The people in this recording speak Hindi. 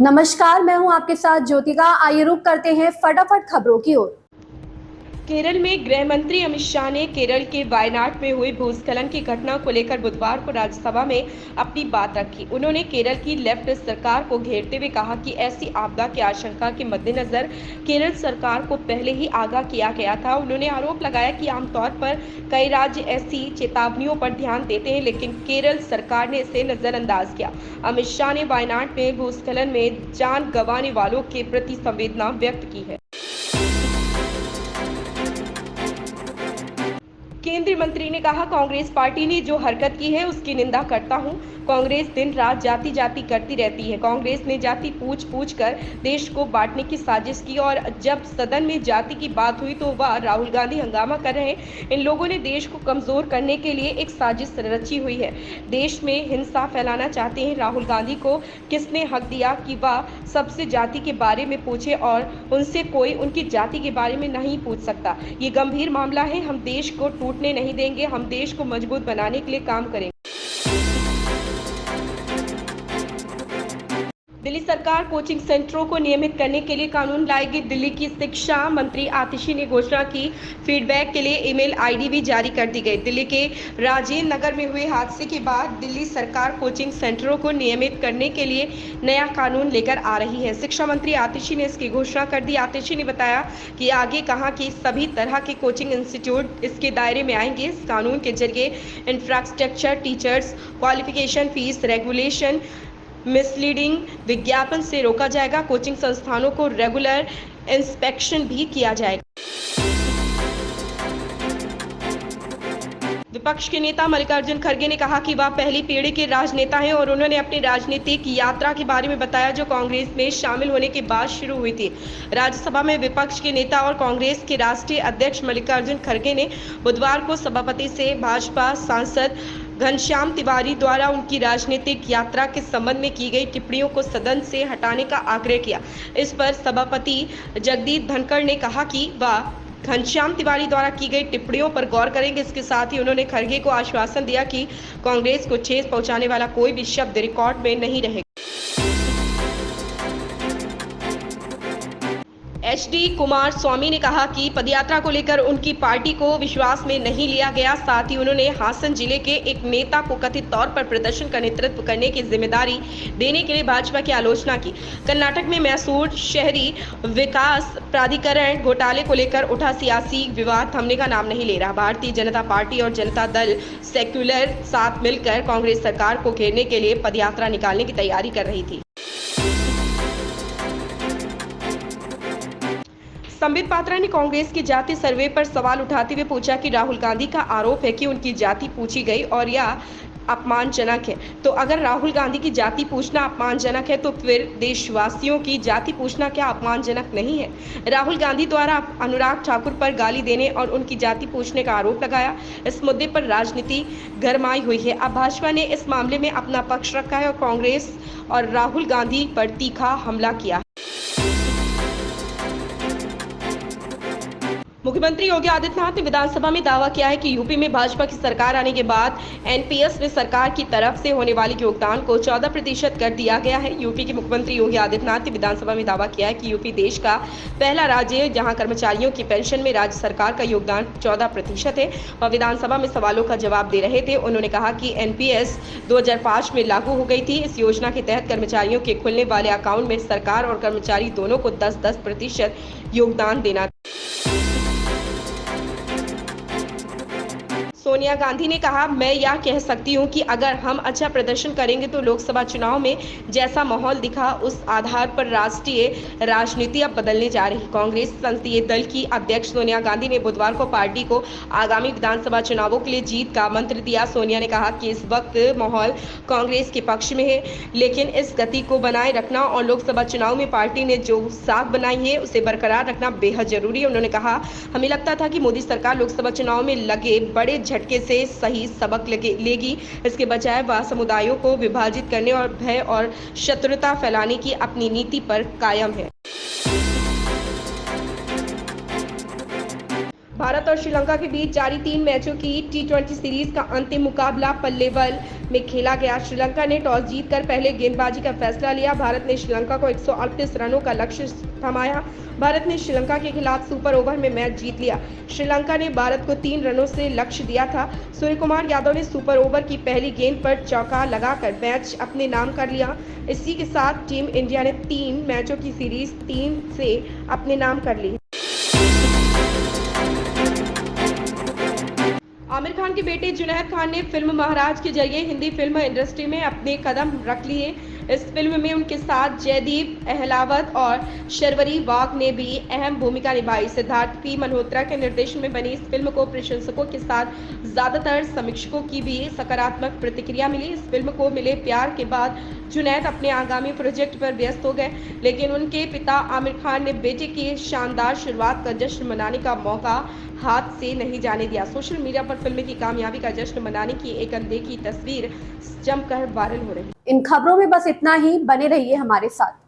नमस्कार, मैं हूं आपके साथ ज्योतिका। आइए रुक करते हैं फटाफट खबरों की ओर। केरल में गृह मंत्री अमित शाह ने केरल के वायनाड में हुई भूस्खलन की घटना को लेकर बुधवार को राज्यसभा में अपनी बात रखी। उन्होंने केरल की लेफ्ट सरकार को घेरते हुए कहा कि ऐसी आपदा की आशंका के मद्देनजर केरल सरकार को पहले ही आगाह किया गया था। उन्होंने आरोप लगाया कि आमतौर पर कई राज्य ऐसी चेतावनियों पर ध्यान देते हैं, लेकिन केरल सरकार ने इसे नजरअंदाज किया। अमित शाह ने वायनाड में भूस्खलन में जान गंवाने वालों के प्रति संवेदना व्यक्त की है। केंद्रीय मंत्री ने कहा, कांग्रेस पार्टी ने जो हरकत की है उसकी निंदा करता हूं। कांग्रेस दिन रात जाति जाति करती रहती है। कांग्रेस ने जाति पूछ कर देश को बांटने की साजिश की और जब सदन में जाति की बात हुई तो वह राहुल गांधी हंगामा कर रहे हैं। इन लोगों ने देश को कमजोर करने के लिए एक साजिश रची हुई है। देश में हिंसा फैलाना चाहते हैं। राहुल गांधी को किसने हक दिया कि वह सबसे जाति के बारे में पूछे और उनसे कोई उनकी जाति के बारे में नहीं पूछ सकता। ये गंभीर मामला है। हम देश को टूटने नहीं देंगे। हम देश को मजबूत बनाने के लिए काम करेंगे। दिल्ली सरकार कोचिंग सेंटरों को नियमित करने के लिए कानून लाएगी। दिल्ली की शिक्षा मंत्री आतिशी ने घोषणा की। फीडबैक के लिए ईमेल आईडी भी जारी कर दी गई। दिल्ली के राजेंद्र नगर में हुए हादसे के बाद दिल्ली सरकार कोचिंग सेंटरों को नियमित करने के लिए नया कानून लेकर आ रही है। शिक्षा मंत्री आतिशी ने इसकी घोषणा कर दी। आतिशी ने बताया कि आगे कहा कि सभी तरह के कोचिंग इंस्टीट्यूट इसके दायरे में आएंगे। इस कानून के जरिए infrastructure, teachers, qualification, fees, regulation, misleading विज्ञापन से रोका जाएगा। कोचिंग संस्थानों को रेगुलर इंस्पेक्शन भी किया जाएगा। विपक्ष के नेता मल्लिकार्जुन खड़गे ने कहा कि वह पहली पीढ़ी के राजनेता हैं और उन्होंने अपनी राजनीतिक यात्रा के बारे में बताया जो कांग्रेस में शामिल होने के बाद शुरू हुई थी। राज्यसभा में विपक्ष के नेता और कांग्रेस के राष्ट्रीय अध्यक्ष मल्लिकार्जुन खड़गे ने बुधवार को सभापति से भाजपा सांसद घनश्याम तिवारी द्वारा उनकी राजनीतिक यात्रा के संबंध में की गई टिप्पणियों को सदन से हटाने का आग्रह किया। इस पर सभापति जगदीप धनखड़ ने कहा कि वह घनश्याम तिवारी द्वारा की गई टिप्पणियों पर गौर करेंगे। इसके साथ ही उन्होंने खड़गे को आश्वासन दिया कि कांग्रेस को ठेस पहुंचाने वाला कोई भी शब्द रिकॉर्ड में नहीं रहेगा। एचडी कुमार स्वामी ने कहा कि पदयात्रा को लेकर उनकी पार्टी को विश्वास में नहीं लिया गया। साथ ही उन्होंने हासन जिले के एक नेता को कथित तौर पर प्रदर्शन का नेतृत्व करने की जिम्मेदारी देने के लिए भाजपा की आलोचना की। कर्नाटक में मैसूर शहरी विकास प्राधिकरण घोटाले को लेकर उठा सियासी विवाद थमने का नाम नहीं ले रहा। भारतीय जनता पार्टी और जनता दल सेक्युलर साथ मिलकर कांग्रेस सरकार को घेरने के लिए पदयात्रा निकालने की तैयारी कर रही थी। संबित पात्रा ने कांग्रेस की जाति सर्वे पर सवाल उठाते हुए पूछा कि राहुल गांधी का आरोप है कि उनकी जाति पूछी गई और यह अपमानजनक है। तो अगर राहुल गांधी की जाति पूछना अपमानजनक है तो फिर देशवासियों की जाति पूछना क्या अपमानजनक नहीं है? राहुल गांधी द्वारा अनुराग ठाकुर पर गाली देने और उनकी जाति पूछने का आरोप लगाया। इस मुद्दे पर राजनीति गरमाई हुई है। अब भाजपा ने इस मामले में अपना पक्ष रखा है और कांग्रेस और राहुल गांधी पर तीखा हमला किया। मुख्यमंत्री योगी आदित्यनाथ ने विधानसभा में दावा किया है कि यूपी में भाजपा की सरकार आने के बाद एनपीएस में सरकार की तरफ से होने वाले योगदान को 14% कर दिया गया है। यूपी के मुख्यमंत्री योगी आदित्यनाथ ने विधानसभा में दावा किया है कि यूपी देश का पहला राज्य है जहां कर्मचारियों की पेंशन में राज्य सरकार का योगदान 14% है। वह विधानसभा में सवालों का जवाब दे रहे थे। उन्होंने कहा कि एनपीएस 2005 में लागू हो गई थी। इस योजना के तहत कर्मचारियों के खुलने वाले अकाउंट में सरकार और कर्मचारी दोनों को 10-10% योगदान देना। सोनिया गांधी ने कहा, मैं यह कह सकती हूं कि अगर हम अच्छा प्रदर्शन करेंगे तो लोकसभा चुनाव में जैसा माहौल दिखा उस आधार पर राष्ट्रीय राजनीति अब बदलने जा रही। कांग्रेस संसदीय दल की अध्यक्ष सोनिया गांधी ने बुधवार को पार्टी को आगामी विधानसभा चुनावों के लिए जीत का मंत्र दिया। सोनिया ने कहा कि इस वक्त माहौल कांग्रेस के पक्ष में है, लेकिन इस गति को बनाए रखना और लोकसभा चुनाव में पार्टी ने जो साख बनाई है उसे बरकरार रखना बेहद जरूरी है। उन्होंने कहा, हमें लगता था कि मोदी सरकार लोकसभा चुनाव में लगे बड़े झटके से सही सबक लेगी। इसके बजाय वह समुदायों को विभाजित करने और भय और शत्रुता फैलाने की अपनी नीति पर कायम है। भारत और श्रीलंका के बीच जारी 3 मैचों की T20 सीरीज का अंतिम मुकाबला पल्लेवल में खेला गया। श्रीलंका ने टॉस जीतकर पहले गेंदबाजी का फैसला लिया। भारत ने श्रीलंका को 138 रनों का लक्ष्य थमाया। भारत ने श्रीलंका के खिलाफ सुपर ओवर में मैच जीत लिया। श्रीलंका ने भारत को 3 रनों से लक्ष्य दिया था। सूर्यकुमार यादव ने सुपर ओवर की पहली गेंद पर चौका लगाकर मैच अपने नाम कर लिया। इसी के साथ टीम इंडिया ने 3 मैचों की सीरीज 3 से अपने नाम कर ली। आमिर खान के बेटे जुनैद खान ने फिल्म महाराज के जरिए हिंदी फिल्म इंडस्ट्री में अपने कदम रख लिए। इस फिल्म में उनके साथ जयदीप अहलावत और शर्वरी वाघ ने भी अहम भूमिका निभाई। सिद्धार्थ पी मल्होत्रा के निर्देशन में बनी इस फिल्म को प्रशंसकों के साथ ज्यादातर समीक्षकों की भी सकारात्मक प्रतिक्रिया मिली। इस फिल्म को मिले प्यार के बाद जुनैद अपने आगामी प्रोजेक्ट पर व्यस्त हो गए, लेकिन उनके पिता आमिर खान ने बेटे की शानदार शुरुआत का जश्न मनाने का मौका हाथ से नहीं जाने दिया। सोशल मीडिया पर फिल्म की कामयाबी का जश्न मनाने की एक अनदेखी तस्वीर जमकर वायरल हो रही है। इन खबरों में बस इतना ही, बने रहिए हमारे साथ।